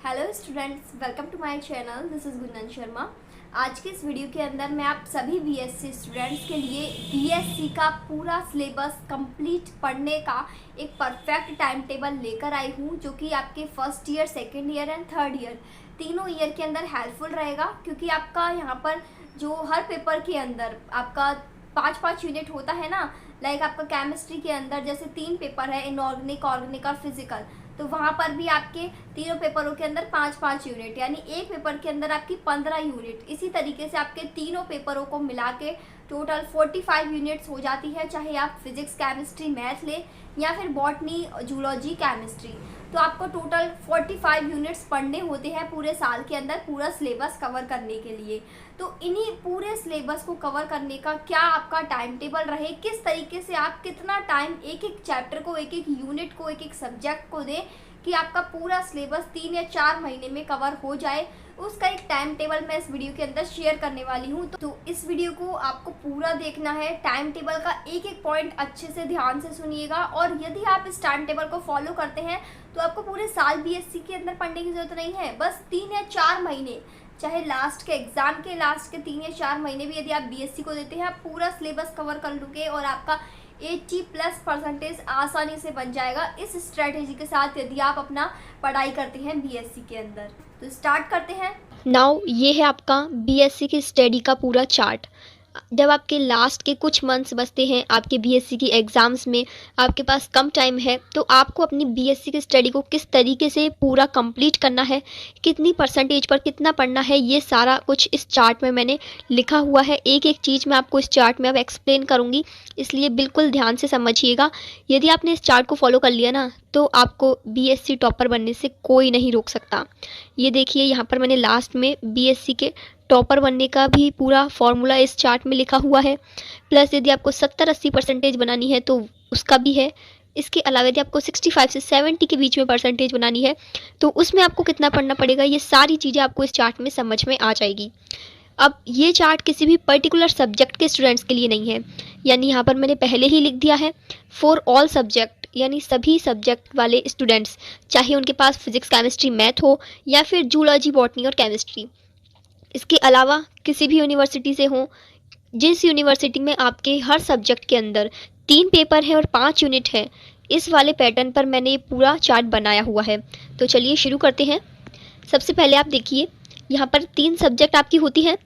Hello students, welcome to my channel. This is Gunjan Sharma. आज के इस वीडियो के अंदर मैं आप सभी बीएससी स्टूडेंट्स के लिए बीएससी का पूरा सिलेबस कंप्लीट पढ़ने का एक परफेक्ट टाइम टेबल लेकर आई हूँ, जो कि आपके first year, second year and third year तीनों ईयर के अंदर हेल्पफुल रहेगा। क्योंकि आपका यहाँ पर जो हर पेपर के अंदर आपका 5-5 यूनिट होता है ना, लाइक आपका केमिस्ट्री के अंदर जैसे 3 पेपर है, इनऑर्गेनिक, ऑर्गेनिक और फिजिकल, तो वहाँ पर भी आपके तीनों पेपरों के अंदर 5-5 यूनिट, यानी एक पेपर के अंदर आपकी 15 यूनिट। इसी तरीके से आपके तीनों पेपरों को मिला के टोटल 45 यूनिट्स हो जाती है, चाहे आप फिजिक्स, केमिस्ट्री, मैथ लें या फिर बॉटनी, जूलॉजी, केमिस्ट्री। तो आपको टोटल 45 यूनिट्स पढ़ने होते हैं पूरे साल के अंदर, पूरा सिलेबस कवर करने के लिए। तो इन्हीं पूरे सिलेबस को कवर करने का क्या आपका टाइम टेबल रहे, किस तरीके से आप कितना टाइम एक एक चैप्टर को, एक एक यूनिट को, एक एक सब्जेक्ट को दें कि आपका पूरा सिलेबस 3 या 4 महीने में कवर हो जाए, उसका एक टाइम टेबल मैं इस वीडियो के अंदर शेयर करने वाली हूँ। तो इस वीडियो को आपको पूरा देखना है, टाइम टेबल का एक एक पॉइंट अच्छे से ध्यान से सुनिएगा। और यदि आप इस टाइम टेबल को फॉलो करते हैं तो आपको पूरे साल बीएससी के अंदर पढ़ने की जरूरत नहीं है। बस 3 या 4 महीने, चाहे लास्ट के एग्जाम के लास्ट के 3 या 4 महीने भी यदि आप बीएससी को देते हैं, आप पूरा सिलेबस कवर कर लोगे और आपका 80+% आसानी से बन जाएगा इस स्ट्रेटेजी के साथ, यदि आप अपना पढ़ाई करते हैं बीएससी के अंदर। तो स्टार्ट करते हैं। नाउ ये है आपका बीएससी की स्टडी का पूरा चार्ट। जब आपके लास्ट के कुछ मंथ्स बचते हैं आपके बीएससी की एग्ज़ाम्स में, आपके पास कम टाइम है, तो आपको अपनी बीएससी की स्टडी को किस तरीके से पूरा कंप्लीट करना है, कितनी परसेंटेज पर कितना पढ़ना है, ये सारा कुछ इस चार्ट में मैंने लिखा हुआ है। एक एक चीज़ मैं आपको इस चार्ट में अब एक्सप्लेन करूँगी, इसलिए बिल्कुल ध्यान से समझिएगा। यदि आपने इस चार्ट को फॉलो कर लिया ना, तो आपको बीएससी टॉपर बनने से कोई नहीं रोक सकता। ये देखिए, यहाँ पर मैंने लास्ट में बीएससी के टॉपर बनने का भी पूरा फॉर्मूला इस चार्ट में लिखा हुआ है। प्लस यदि आपको 70-80% बनानी है तो उसका भी है। इसके अलावा यदि आपको 65 से 70 के बीच में परसेंटेज बनानी है तो उसमें आपको कितना पढ़ना पड़ेगा, ये सारी चीज़ें आपको इस चार्ट में समझ में आ जाएगी। अब ये चार्ट किसी भी पर्टिकुलर सब्जेक्ट के स्टूडेंट्स के लिए नहीं है, यानी यहाँ पर मैंने पहले ही लिख दिया है फॉर ऑल सब्जेक्ट, यानी सभी सब्जेक्ट वाले स्टूडेंट्स, चाहे उनके पास फिजिक्स, केमिस्ट्री, मैथ हो या फिर जूलॉजी, बॉटनी और केमिस्ट्री। इसके अलावा किसी भी यूनिवर्सिटी से हो, जिस यूनिवर्सिटी में आपके हर सब्जेक्ट के अंदर 3 पेपर हैं और 5 यूनिट है, इस वाले पैटर्न पर मैंने ये पूरा चार्ट बनाया हुआ है। तो चलिए शुरू करते हैं। सबसे पहले आप देखिए, यहाँ पर 3 सब्जेक्ट आपकी होती हैं,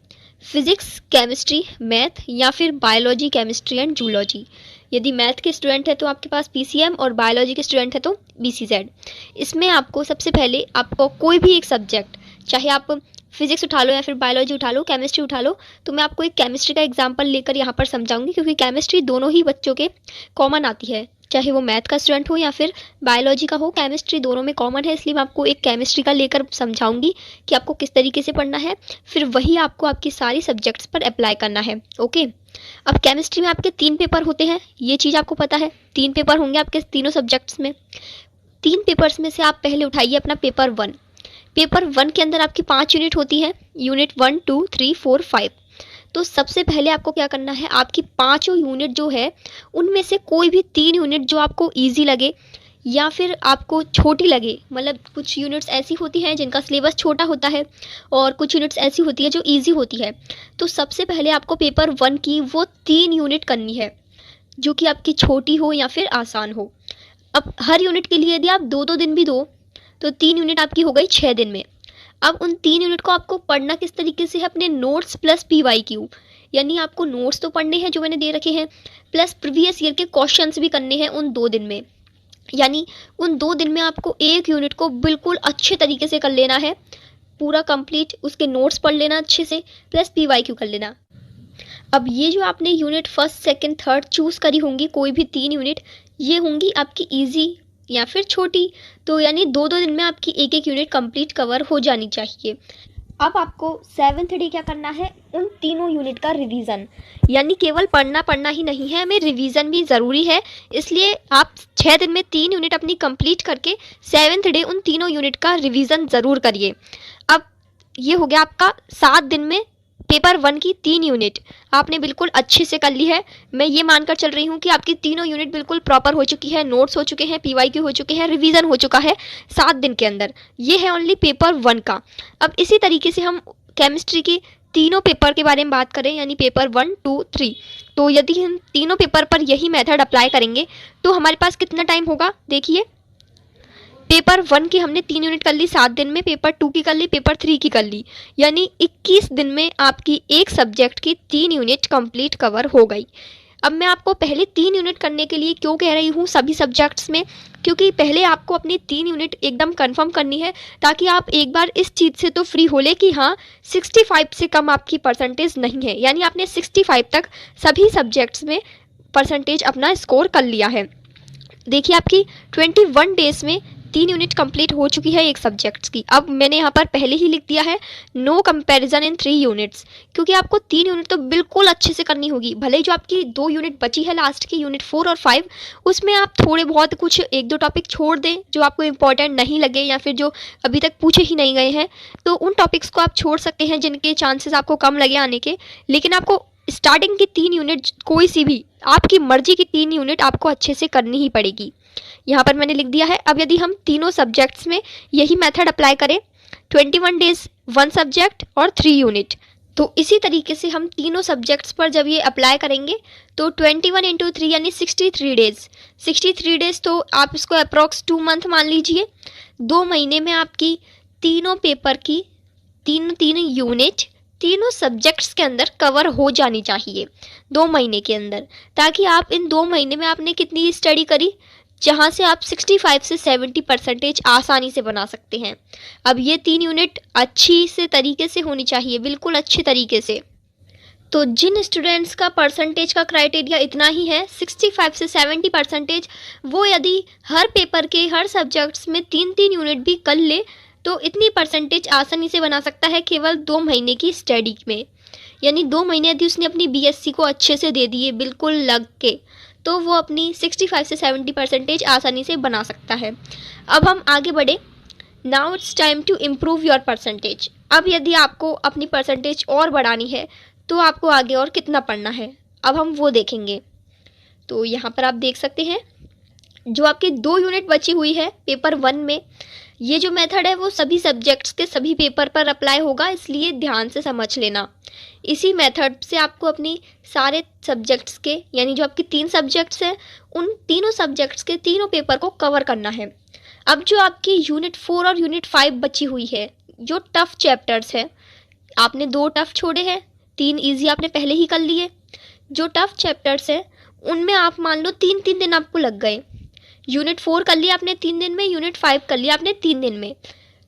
फिजिक्स, केमिस्ट्री, मैथ या फिर बायोलॉजी, केमिस्ट्री एंड जूलॉजी। यदि मैथ के स्टूडेंट है तो आपके पास पीसीएम और बायोलॉजी के स्टूडेंट है तो बीसीजेड। इसमें आपको सबसे पहले आपको कोई भी एक सब्जेक्ट, चाहे आप फिजिक्स उठा लो या फिर बायोलॉजी उठा लो, केमिस्ट्री उठा लो, तो मैं आपको एक केमिस्ट्री का एग्जांपल लेकर यहाँ पर समझाऊंगी, क्योंकि केमिस्ट्री दोनों ही बच्चों के कॉमन आती है, चाहे वो मैथ का स्टूडेंट हो या फिर बायोलॉजी का हो, केमिस्ट्री दोनों में कॉमन है। इसलिए मैं आपको एक केमिस्ट्री का लेकर समझाऊंगी कि आपको किस तरीके से पढ़ना है, फिर वही आपको आपकी सारी सब्जेक्ट्स पर अप्लाई करना है। ओके, अब केमिस्ट्री में आपके 3 पेपर होते हैं, ये चीज़ आपको पता है। 3 पेपर होंगे आपके तीनों सब्जेक्ट्स में। 3 पेपर्स में से आप पहले उठाइए अपना पेपर 1। पेपर 1 के अंदर आपकी 5 यूनिट होती है, यूनिट 1, 2, 3, 4, 5। तो सबसे पहले आपको क्या करना है, आपकी 5 यूनिट जो है उनमें से कोई भी 3 यूनिट जो आपको इजी लगे या फिर आपको छोटी लगे, मतलब कुछ यूनिट्स ऐसी होती हैं जिनका सिलेबस छोटा होता है और कुछ यूनिट्स ऐसी होती है जो इजी होती है। तो सबसे पहले आपको पेपर 1 की वो 3 यूनिट करनी है जो कि आपकी छोटी हो या फिर आसान हो। अब हर यूनिट के लिए यदि आप 2-2 दिन भी दो तो 3 यूनिट आपकी हो गई 6 दिन में। अब उन 3 यूनिट को आपको पढ़ना किस तरीके से है, अपने नोट्स प्लस पीवाईक्यू, यानी आपको नोट्स तो पढ़ने हैं जो मैंने दे रखे हैं, प्लस प्रीवियस ईयर के क्वेश्चंस भी करने हैं उन 2 दिन में। यानी उन 2 दिन में आपको एक यूनिट को बिल्कुल अच्छे तरीके से कर लेना है, पूरा कंप्लीट, उसके नोट्स पढ़ लेना अच्छे से, प्लस पीवाईक्यू कर लेना। अब ये जो आपने unit first, second, third choose करी होंगी, कोई भी 3 यूनिट, ये होंगी आपकी ईजी या फिर छोटी। तो यानी 2-2 दिन में आपकी एक एक यूनिट कंप्लीट कवर हो जानी चाहिए। अब आपको 7th डे क्या करना है, उन तीनों यूनिट का रिवीजन, यानी केवल पढ़ना ही नहीं है, हमें रिवीजन भी ज़रूरी है। इसलिए आप 6 दिन में 3 यूनिट अपनी कंप्लीट करके 7th डे उन तीनों यूनिट का रिवीजन ज़रूर करिए। अब ये हो गया आपका 7 दिन में पेपर 1 की 3 यूनिट आपने बिल्कुल अच्छे से कर ली है। मैं ये मानकर चल रही हूँ कि आपकी तीनों यूनिट बिल्कुल प्रॉपर हो चुकी है, नोट्स हो चुके हैं, पीवाईक्यू हो चुके हैं, रिवीजन हो चुका है 7 दिन के अंदर। ये है ओनली पेपर 1 का। अब इसी तरीके से हम केमिस्ट्री की तीनों पेपर के बारे में बात करें, यानी पेपर 1, 2, 3, तो यदि हम तीनों पेपर पर यही मेथड अप्लाई करेंगे तो हमारे पास कितना टाइम होगा। देखिए, पेपर 1 की हमने 3 यूनिट कर ली 7 दिन में, पेपर 2 की कर ली, पेपर 3 की कर ली, यानी 21 दिन में आपकी एक सब्जेक्ट की 3 यूनिट कंप्लीट कवर हो गई। अब मैं आपको पहले 3 यूनिट करने के लिए क्यों कह रही हूँ सभी सब्जेक्ट्स में, क्योंकि पहले आपको अपनी 3 यूनिट एकदम कंफर्म करनी है, ताकि आप एक बार इस चीज़ से तो फ्री हो ले कि हाँ 65 से कम आपकी परसेंटेज नहीं है, यानी आपने 65 तक सभी सब्जेक्ट्स में परसेंटेज अपना स्कोर कर लिया है। देखिए, आपकी 21 डेज में 3 यूनिट कंप्लीट हो चुकी है एक सब्जेक्ट्स की। अब मैंने यहाँ पर पहले ही लिख दिया है नो कंपैरिजन इन 3 यूनिट्स, क्योंकि आपको 3 यूनिट तो बिल्कुल अच्छे से करनी होगी। भले ही जो आपकी 2 यूनिट बची है लास्ट की, यूनिट 4 और 5, उसमें आप थोड़े बहुत कुछ 1-2 टॉपिक छोड़ दें जो आपको इंपॉर्टेंट नहीं लगे या फिर जो अभी तक पूछे ही नहीं गए हैं, तो उन टॉपिक्स को आप छोड़ सकते हैं जिनके चांसेस आपको कम लगे आने के। लेकिन आपको स्टार्टिंग की 3 यूनिट कोई सी भी आपकी मर्जी की 3 यूनिट आपको अच्छे से करनी ही पड़ेगी। यहाँ पर मैंने लिख दिया है। अब यदि हम तीनों सब्जेक्ट्स में यही मेथड अप्लाई करें, 21 डेज 1 सब्जेक्ट और 3 यूनिट, तो इसी तरीके से हम तीनों सब्जेक्ट्स पर जब ये अप्लाई करेंगे तो 21 इंटू 3 यानी 63 डेज। 63 डेज तो आप इसको अप्रॉक्स 2 मंथ मान लीजिए। 2 महीने में आपकी तीनों पेपर की तीन यूनिट तीनों सब्जेक्ट्स के अंदर कवर हो जानी चाहिए 2 महीने के अंदर, ताकि आप इन 2 महीने में आपने कितनी स्टडी करी, जहाँ से आप 65 से 70% आसानी से बना सकते हैं। अब ये 3 यूनिट अच्छी से तरीके से होनी चाहिए, बिल्कुल अच्छे तरीके से। तो जिन स्टूडेंट्स का परसेंटेज का क्राइटेरिया इतना ही है 65 से 70%, वो यदि हर पेपर के हर सब्जेक्ट्स में 3-3 यूनिट भी कर ले तो इतनी परसेंटेज आसानी से बना सकता है केवल 2 महीने की स्टडी में। यानी 2 महीने यदि उसने अपनी बीएससी को अच्छे से दे दिए बिल्कुल लग के, तो वो अपनी 65 से 70% आसानी से बना सकता है। अब हम आगे बढ़े। Now it's time to improve your percentage. अब यदि आपको अपनी परसेंटेज और बढ़ानी है तो आपको आगे और कितना पढ़ना है, अब हम वो देखेंगे। तो यहाँ पर आप देख सकते हैं जो आपकी 2 यूनिट बची हुई है पेपर 1 में, ये जो मेथड है वो सभी सब्जेक्ट्स के सभी पेपर पर अप्लाई होगा, इसलिए ध्यान से समझ लेना। इसी मेथड से आपको अपनी सारे सब्जेक्ट्स के, यानी जो आपकी 3 सब्जेक्ट्स हैं, उन तीनों सब्जेक्ट्स के तीनों पेपर को कवर करना है। अब जो आपकी यूनिट 4 और यूनिट 5 बची हुई है, जो टफ चैप्टर्स है, आपने 2 टफ छोड़े हैं, 3 ईजी आपने पहले ही कर लिए। जो टफ चैप्टर्स हैं उनमें आप मान लो 3-3 दिन आपको लग गए। यूनिट 4 कर लिया आपने 3 दिन में, यूनिट 5 कर लिया आपने 3 दिन में,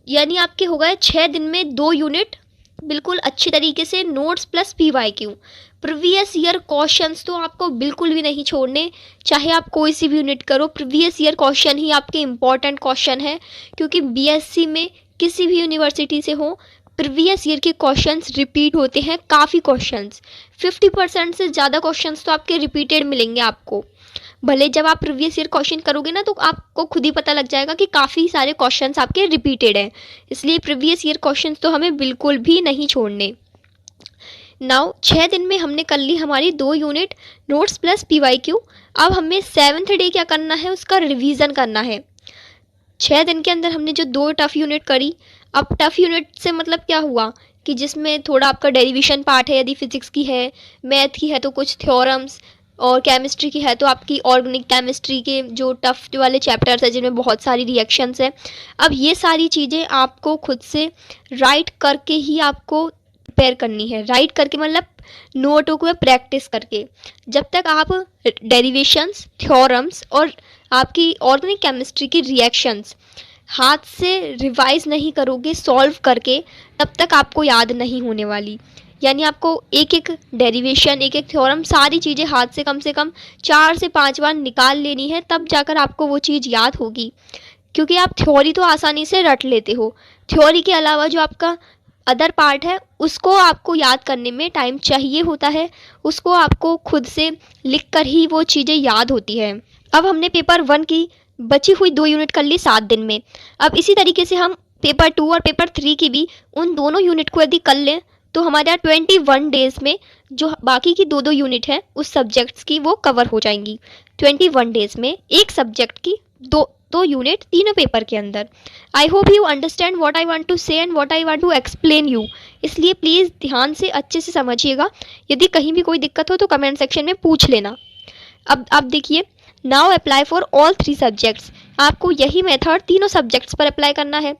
यानी आपके हो गए 6 दिन में 2 यूनिट बिल्कुल अच्छी तरीके से notes plus PYQ. Previous year questions तो आपको बिल्कुल भी नहीं छोड़ने, चाहे आप कोई सी भी यूनिट करो, प्रीवियस ईयर क्वेश्चन ही आपके इम्पॉर्टेंट क्वेश्चन है, क्योंकि बीएससी में किसी भी यूनिवर्सिटी से हो प्रीवियस ईयर के क्वेश्चंस रिपीट होते हैं। काफ़ी क्वेश्चंस, 50% से ज़्यादा क्वेश्चंस तो आपके रिपीटेड मिलेंगे आपको। भले जब आप प्रीवियस ईयर क्वेश्चन करोगे ना तो आपको खुद ही पता लग जाएगा कि काफ़ी सारे क्वेश्चंस आपके रिपीटेड हैं, इसलिए प्रीवियस ईयर क्वेश्चंस तो हमें बिल्कुल भी नहीं छोड़ने। नाउ 6 दिन में हमने कर ली हमारी 2 यूनिट नोट्स प्लस पीवाईक्यू। अब हमें 7th डे क्या करना है, उसका रिवीजन करना है। 6 दिन के अंदर हमने जो 2 टफ यूनिट करी, अब टफ यूनिट से मतलब क्या हुआ कि जिसमें थोड़ा आपका डेरिवेशन पार्ट है, यदि फिजिक्स की है, मैथ की है तो कुछ थ्योरम्स, और केमिस्ट्री की है तो आपकी ऑर्गेनिक केमिस्ट्री के जो टफ वाले चैप्टर्स हैं जिनमें बहुत सारी रिएक्शंस हैं। अब ये सारी चीज़ें आपको खुद से राइट करके ही आपको प्रिपेयर करनी है। राइट करके मतलब नोटों को प्रैक्टिस करके। जब तक आप डेरिवेशंस, थ्योरम्स और आपकी ऑर्गेनिक केमिस्ट्री की रिएक्शंस हाथ से रिवाइज नहीं करोगे सॉल्व करके, तब तक आपको याद नहीं होने वाली। यानी आपको एक एक डेरिवेशन, एक एक थ्योरम, सारी चीज़ें हाथ से कम 4 से 5 बार निकाल लेनी है, तब जाकर आपको वो चीज़ याद होगी। क्योंकि आप थ्योरी तो आसानी से रट लेते हो, थ्योरी के अलावा जो आपका अदर पार्ट है उसको आपको याद करने में टाइम चाहिए होता है, उसको आपको खुद से लिख कर ही वो चीज़ें याद होती है। अब हमने पेपर 1 की बची हुई 2 यूनिट कर ली 7 दिन में। अब इसी तरीके से हम पेपर 2 और पेपर 3 की भी उन दोनों यूनिट को यदि कर लें तो हमारे यहाँ 21 डेज़ में जो बाकी की 2-2 यूनिट हैं उस सब्जेक्ट्स की वो कवर हो जाएंगी। 21 डेज़ में एक सब्जेक्ट की दो यूनिट तीनों पेपर के अंदर। I hope you understand what I want to say and what I want to explain you. इसलिए प्लीज़ ध्यान से अच्छे से समझिएगा। यदि कहीं भी कोई दिक्कत हो तो कमेंट सेक्शन में पूछ लेना। अब आप देखिए, now apply for all 3 subjects. आपको यही मेथड तीनों सब्जेक्ट्स पर अप्लाई करना है।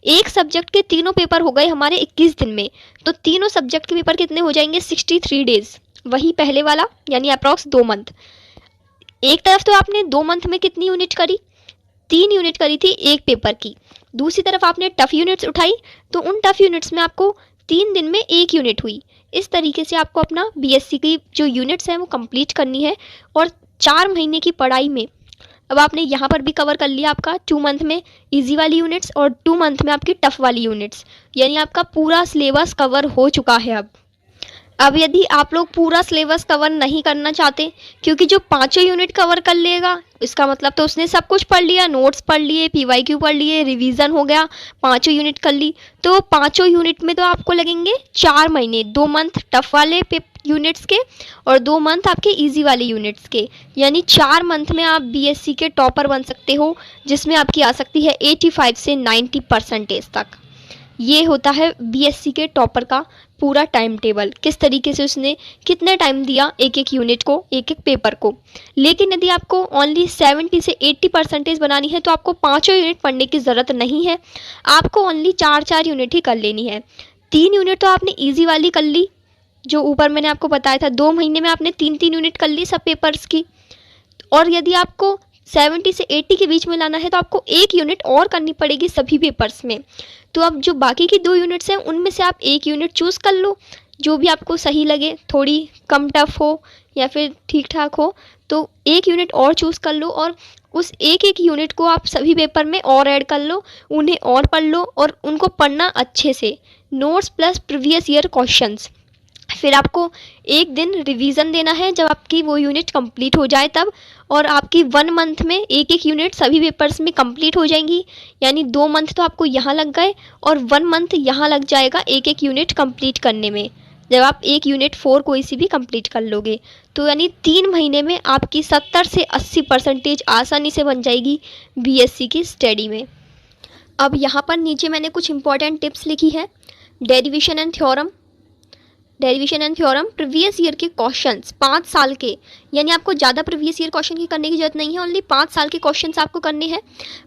एक सब्जेक्ट के तीनों पेपर हो गए हमारे 21 दिन में, तो तीनों सब्जेक्ट के पेपर कितने हो जाएंगे? 63 डेज। वही पहले वाला, यानी अप्रॉक्स 2 मंथ। एक तरफ तो आपने 2 मंथ में कितनी यूनिट करी? 3 यूनिट करी थी एक पेपर की। दूसरी तरफ आपने टफ यूनिट्स उठाई, तो उन टफ यूनिट्स में आपको 3 दिन में 1 यूनिट हुई। इस तरीके से आपको अपना बीएससी की जो यूनिट्स हैं वो कंप्लीट करनी है। और 4 महीने की पढ़ाई में अब आपने यहाँ पर भी कवर कर लिया आपका 2 मंथ में इजी वाली यूनिट्स और 2 मंथ में आपकी टफ वाली यूनिट्स, यानी आपका पूरा सिलेबस कवर हो चुका है। अब यदि आप लोग पूरा सिलेबस कवर नहीं करना चाहते, क्योंकि जो 5 यूनिट कवर कर लेगा इसका मतलब तो उसने सब कुछ पढ़ लिया, नोट्स पढ़ लिए, पीवाईक्यू पढ़ लिए, रिवीजन हो गया, 5 यूनिट कर ली, तो 5 यूनिट में तो आपको लगेंगे 4 महीने। 2 मंथ टफ वाले यूनिट्स के और 2 मंथ आपके इजी वाले यूनिट्स के, यानी 4 मंथ में आप बीएससी के टॉपर बन सकते हो, जिसमें आपकी आ सकती है 85 से 90% तक। ये होता है बीएससी के टॉपर का पूरा टाइम टेबल, किस तरीके से उसने कितना टाइम दिया एक एक यूनिट को, एक एक पेपर को। लेकिन यदि आपको ओनली 70 से 80% बनानी है तो आपको 5 यूनिट पढ़ने की ज़रूरत नहीं है, आपको ओनली 4-4 यूनिट ही कर लेनी है। 3 यूनिट तो आपने ईजी वाली कर ली, जो ऊपर मैंने आपको बताया था। 2 महीने में आपने 3-3 यूनिट कर ली सब पेपर्स की। और यदि आपको 70 से 80 के बीच में लाना है तो आपको 1 यूनिट और करनी पड़ेगी सभी पेपर्स में। तो अब जो बाकी की 2 यूनिट्स हैं उनमें से आप 1 यूनिट चूज़ कर लो, जो भी आपको सही लगे, थोड़ी कम टफ हो या फिर ठीक ठाक हो, तो 1 यूनिट और चूज़ कर लो और उस एक यूनिट को आप सभी पेपर में और ऐड कर लो, उन्हें और पढ़ लो और उनको पढ़ना अच्छे से, notes plus previous year questions. फिर आपको 1 दिन रिवीजन देना है जब आपकी वो यूनिट कंप्लीट हो जाए तब, और आपकी 1 मंथ में 1 यूनिट सभी पेपर्स में कंप्लीट हो जाएंगी, यानी 2 मंथ तो आपको यहाँ लग गए और 1 मंथ यहाँ लग जाएगा 1 यूनिट कंप्लीट करने में, जब आप 1 यूनिट 4 कोई सी भी कंप्लीट कर लोगे। तो यानी 3 महीने में आपकी 70 से 80% आसानी से बन जाएगी बीएससी की स्टडी में। अब यहाँ पर नीचे मैंने कुछ इंपॉर्टेंट टिप्स लिखी है। Derivation and theorem, previous year के क्वेश्चंस 5 साल के, यानी आपको ज़्यादा प्रीवियस ईयर क्वेश्चन की करने की जरूरत नहीं है, ओनली 5 साल के क्वेश्चंस आपको करने हैं।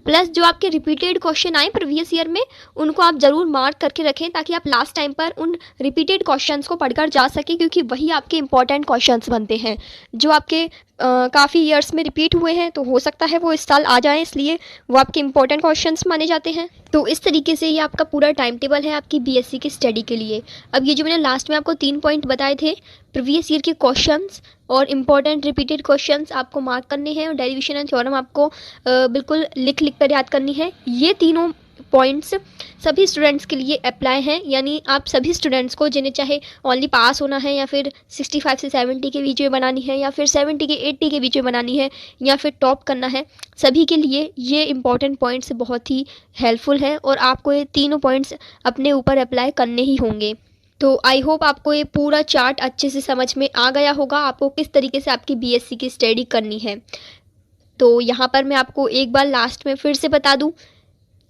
प्लस जो आपके रिपीटेड क्वेश्चन आए प्रीवियस ईयर में उनको आप ज़रूर मार्क करके रखें, ताकि आप लास्ट टाइम पर उन रिपीटेड क्वेश्चंस को पढ़कर जा सकें, क्योंकि वही आपके इंपॉर्टेंट क्वेश्चंस बनते हैं जो आपके काफ़ी ईयर्स में रिपीट हुए हैं, तो हो सकता है वो इस साल आ जाएं, इसलिए वो आपके इंपॉर्टेंट क्वेश्चंस माने जाते हैं। तो इस तरीके से ये आपका पूरा टाइम टेबल है आपकी बीएससी की स्टडी के लिए। अब ये जो मैंने लास्ट में आपको 3 पॉइंट बताए थे, प्रीवियस ईयर के क्वेश्चंस और इंपॉर्टेंट रिपीटेड क्वेश्चंस आपको मार्क करने हैं, और डेरिवेशन एंड थ्योरम आपको बिल्कुल लिख कर याद करनी है। ये तीनों पॉइंट्स सभी स्टूडेंट्स के लिए अप्लाई हैं, यानी आप सभी स्टूडेंट्स को जिन्हें चाहे ओनली पास होना है, या फिर 65 से 70 के बीच में बनानी है, या फिर 70 के 80 के बीच में बनानी है, या फिर टॉप करना है, सभी के लिए ये इंपॉर्टेंट पॉइंट्स बहुत ही हेल्पफुल हैं और आपको ये तीनों पॉइंट्स अपने ऊपर अप्लाई करने ही होंगे। तो आई होप आपको ये पूरा चार्ट अच्छे से समझ में आ गया होगा, आपको किस तरीके से आपकी बीएससी की स्टडी करनी है। तो यहाँ पर मैं आपको एक बार लास्ट में फिर से बता दूँ,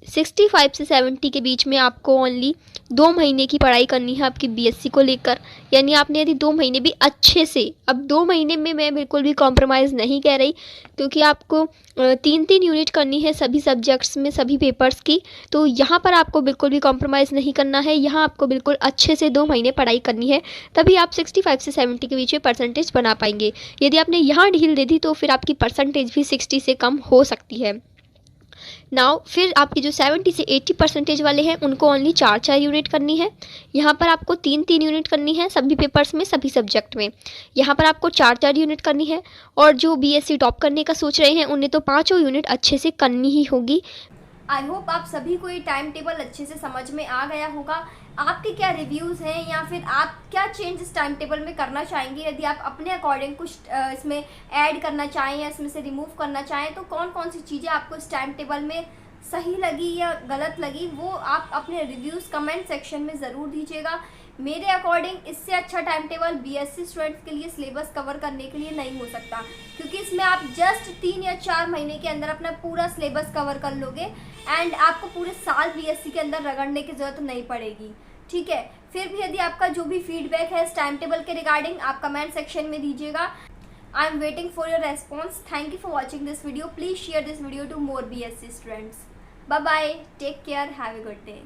65 से 70 के बीच में आपको ओनली 2 महीने की पढ़ाई करनी है आपकी बीएससी को लेकर, यानी आपने यदि 2 महीने भी अच्छे से, अब 2 महीने में मैं बिल्कुल भी कॉम्प्रोमाइज़ नहीं कह रही, क्योंकि आपको 3-3 यूनिट करनी है सभी सब्जेक्ट्स में, सभी पेपर्स की, तो यहाँ पर आपको बिल्कुल भी कॉम्प्रोमाइज़ नहीं करना है। यहाँ आपको बिल्कुल अच्छे से 2 महीने पढ़ाई करनी है, तभी आप 65 से 70 के बीच में परसेंटेज बना पाएंगे। यदि आपने यहाँ ढील दे दी तो फिर आपकी परसेंटेज भी 60 से कम हो सकती है। नाउ फिर आपके जो 70 से 80% वाले हैं उनको ओनली 4-4 यूनिट करनी है। यहाँ पर आपको 3-3 यूनिट करनी है सभी पेपर्स में, सभी सब्जेक्ट में। यहाँ पर आपको 4-4 यूनिट करनी है, और जो बीएससी टॉप करने का सोच रहे हैं उन्हें तो 5 यूनिट अच्छे से करनी ही होगी। आई होप आप सभी को ये टाइम टेबल अच्छे से समझ में आ गया होगा। आपके क्या रिव्यूज़ हैं, या फिर आप क्या चेंज इस टाइम टेबल में करना चाहेंगे? यदि आप अपने अकॉर्डिंग कुछ इसमें ऐड करना चाहें या इसमें से रिमूव करना चाहें, तो कौन कौन सी चीज़ें आपको इस टाइम टेबल में सही लगी या गलत लगी, वो आप अपने रिव्यूज़ कमेंट सेक्शन में ज़रूर दीजिएगा। मेरे अकॉर्डिंग इससे अच्छा टाइम टेबल बीएससी स्टूडेंट्स के लिए सिलेबस कवर करने के लिए नहीं हो सकता, क्योंकि इसमें आप जस्ट 3 या 4 महीने के अंदर अपना पूरा सिलेबस कवर कर लोगे एंड आपको पूरे साल बीएससी के अंदर रगड़ने की ज़रूरत नहीं पड़ेगी। ठीक है, फिर भी यदि आपका जो भी फीडबैक है इस टाइम टेबल के रिगार्डिंग आप कमेंट सेक्शन में दीजिएगा। I am waiting for your response. Thank you for watching this video. Please share this video to more BSc students. Bye bye, take care, have a good day.